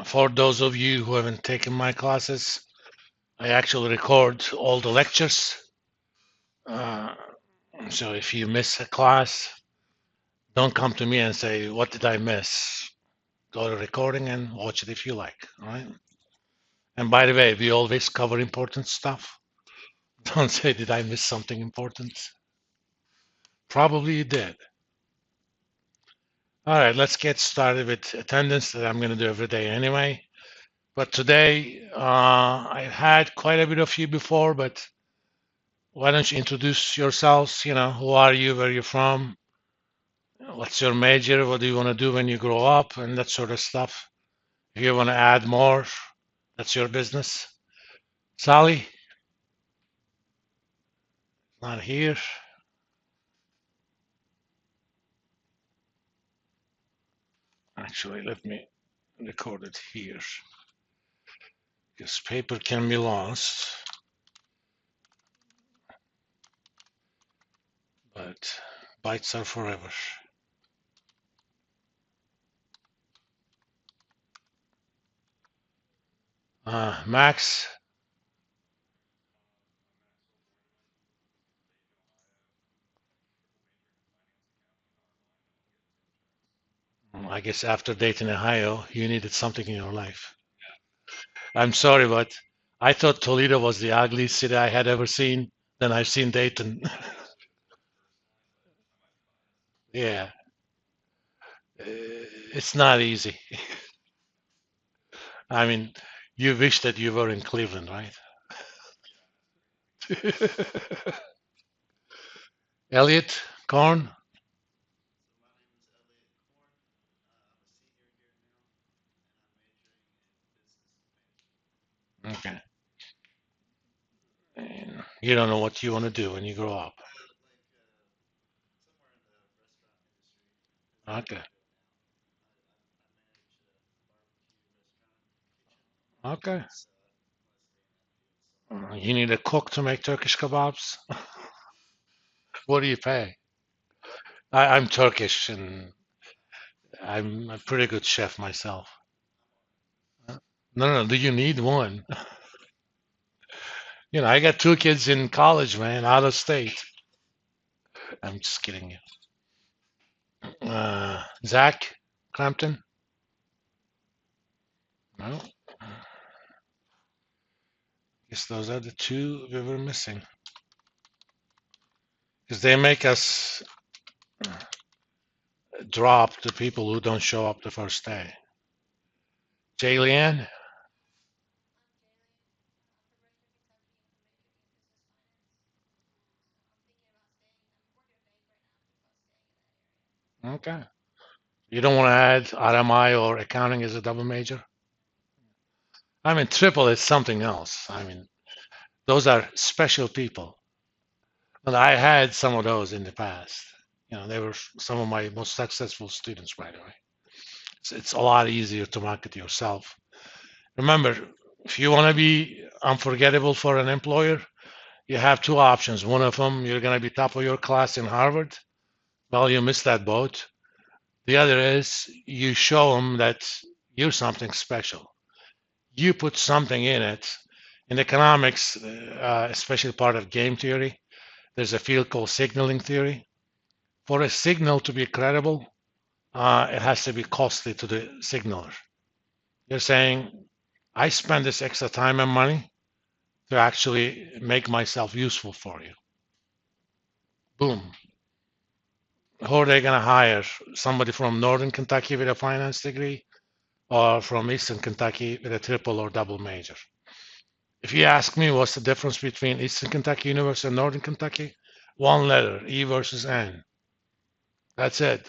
For those of you who haven't taken my classes, I actually record all the lectures. Uh, so if you miss a class, don't come to me and say, "What did I miss?" Go to recording and watch it if you like. All right. And by the way, we always cover important stuff. Don't say, "Did I miss something important?" Probably you did. All right, let's get started with attendance that I'm going to do every day anyway. But today, I had quite a bit of you before, but why don't you introduce yourselves? Who are you, where you're from, what's your major, what do you want to do when you grow up, and that sort of stuff. If you want to add more, that's your business. Sally, not here. Actually, let me record it here because paper can be lost, but bytes are forever. Max, I guess after Dayton, Ohio, you needed something in your life. I'm sorry, but I thought Toledo was the ugliest city I had ever seen. Then I've seen Dayton. Yeah, it's not easy. I mean, you wish that you were in Cleveland, right? Elliot, Corn. Okay. And you don't know what you want to do when you grow up. Okay. Okay. You need a cook to make Turkish kebabs? What do you pay? I'm Turkish and I'm a pretty good chef myself. No, no, do you need one? I got two kids in college, man, out of state. I'm just kidding you. Zach Clampton? No. Guess those are the two we were missing. Because they make us drop the people who don't show up the first day. Jaylian? Okay. You don't want to add RMI or accounting as a double major? I mean, triple is something else. I mean, those are special people. And I had some of those in the past. They were some of my most successful students, by the way. It's a lot easier to market yourself. Remember, if you want to be unforgettable for an employer, you have two options. One of them, you're going to be top of your class in Harvard. Well, you missed that boat. The other is you show them that you're something special. You put something in it. In economics, especially part of game theory, there's a field called signaling theory. For a signal to be credible, it has to be costly to the signaler. You're saying, I spend this extra time and money to actually make myself useful for you. Boom. Who are they going to hire? Somebody from Northern Kentucky with a finance degree or from Eastern Kentucky with a triple or double major? If you ask me what's the difference between Eastern Kentucky University and Northern Kentucky, one letter, E versus N. That's it.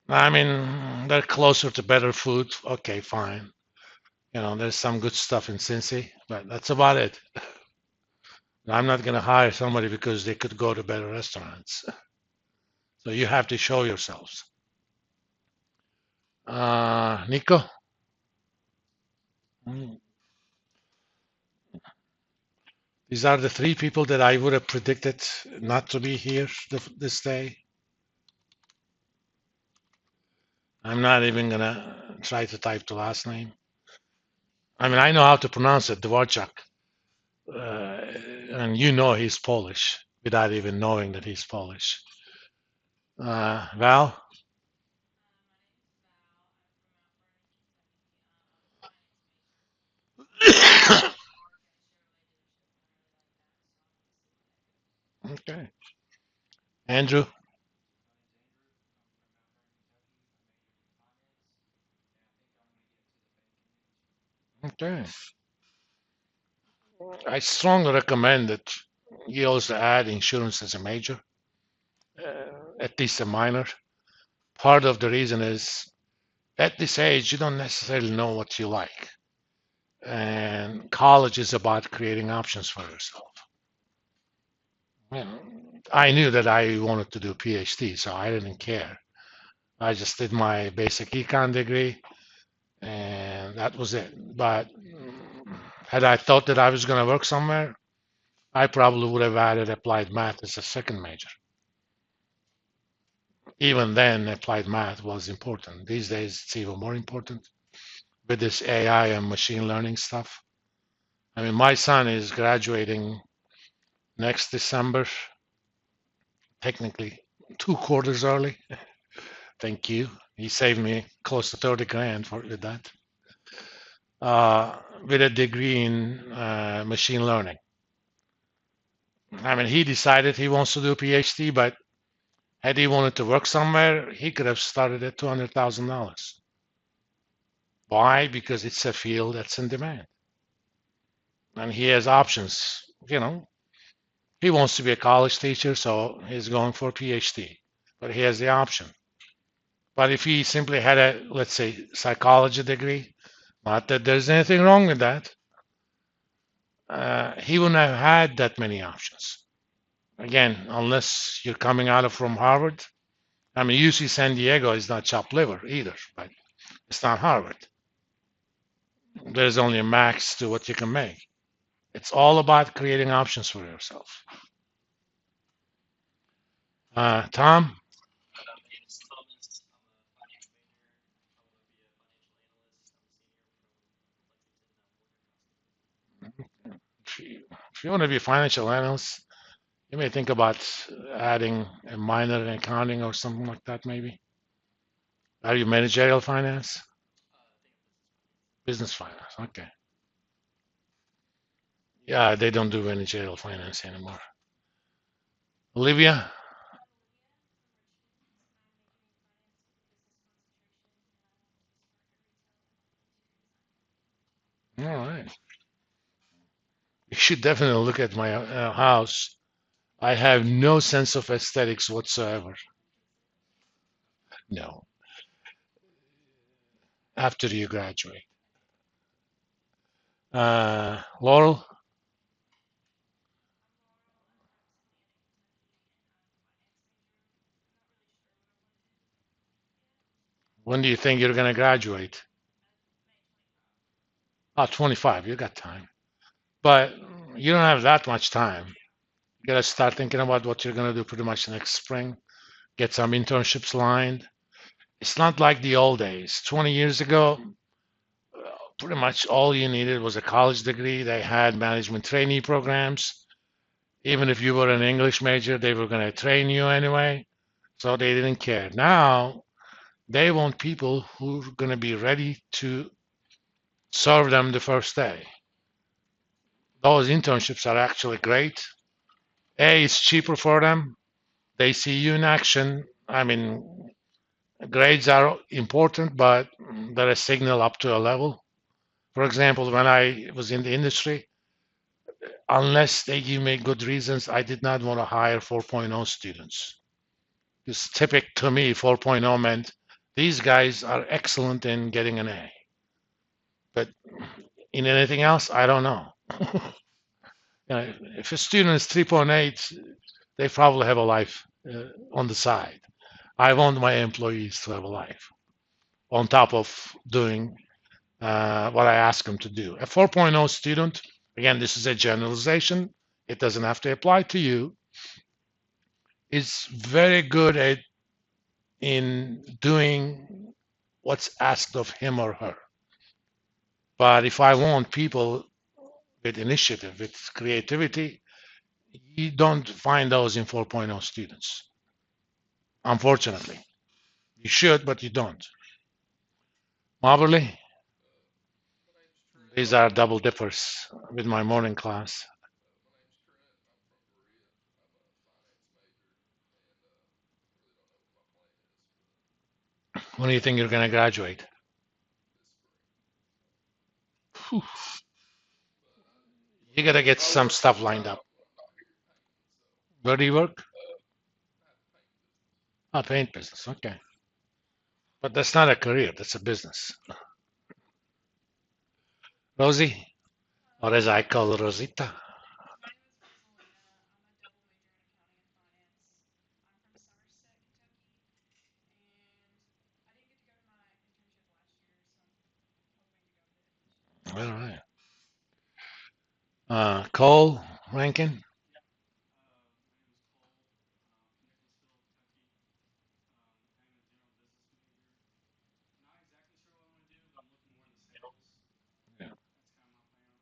I mean, they're closer to better food. Okay, fine. There's some good stuff in Cincy, but that's about it. I'm not going to hire somebody because they could go to better restaurants. So you have to show yourselves. Nico? Mm. These are the three people that I would have predicted not to be here this day. I'm not even going to try to type the last name. I mean, I know how to pronounce it, Dvorak, and you know he's Polish without even knowing that he's Polish. Val? Okay. Andrew? Okay. I strongly recommend that you also add insurance as a major, at least a minor. Part of the reason is at this age, you don't necessarily know what you like. And college is about creating options for yourself. You know, I knew that I wanted to do PhD, so I didn't care. I just did my basic econ degree, and that was it. But had I thought that I was going to work somewhere, I probably would have added applied math as a second major. Even then, applied math was important. These days, it's even more important with this AI and machine learning stuff. I mean, my son is graduating next December, technically 2 quarters early. Thank you. He saved me close to 30 grand for with that. With a degree in machine learning. I mean, he decided he wants to do a PhD, but had he wanted to work somewhere, he could have started at $200,000. Why? Because it's a field that's in demand. And he has options. He wants to be a college teacher, so he's going for a PhD. But he has the option. But if he simply had a, let's say, psychology degree, not that there's anything wrong with that, he wouldn't have had that many options. Again, unless you're coming out of from Harvard. I mean, UC San Diego is not chopped liver either, but it's not Harvard. There's only a max to what you can make. It's all about creating options for yourself. Tom? If you want to be a financial analyst, you may think about adding a minor in accounting or something like that, maybe. Are you managerial finance? Business finance, okay. Yeah, they don't do managerial finance anymore. Olivia? All right. You should definitely look at my house. I have no sense of aesthetics whatsoever. No, after you graduate. Laurel, when do you think you're going to graduate? Oh, 25, you got time. But you don't have that much time. You got to start thinking about what you're going to do pretty much next spring. Get some internships lined. It's not like the old days. 20 years ago, pretty much all you needed was a college degree. They had management trainee programs. Even if you were an English major, they were going to train you anyway. So they didn't care. Now they want people who are going to be ready to serve them the first day. Those internships are actually great. A, it's cheaper for them. They see you in action. I mean, grades are important, but they're a signal up to a level. For example, when I was in the industry, unless they give me good reasons, I did not want to hire 4.0 students. Because typical to me, 4.0 meant these guys are excellent in getting an A. But in anything else, I don't know. If a student is 3.8, they probably have a life on the side. I want my employees to have a life on top of doing what I ask them to do. A 4.0 student, again, this is a generalization, it doesn't have to apply to you, is very good at in doing what's asked of him or her. But if I want people with initiative, with creativity, you don't find those in 4.0 students. Unfortunately, you should, but you don't. Moberly, these are double dippers with my morning class. When do you think you're going to graduate? Whew. You got to get some stuff lined up. Where do you work? Ah, paint business. Okay. But that's not a career, that's a business. Rosie, or as I call her, Rosita. All right. Cole Rankin.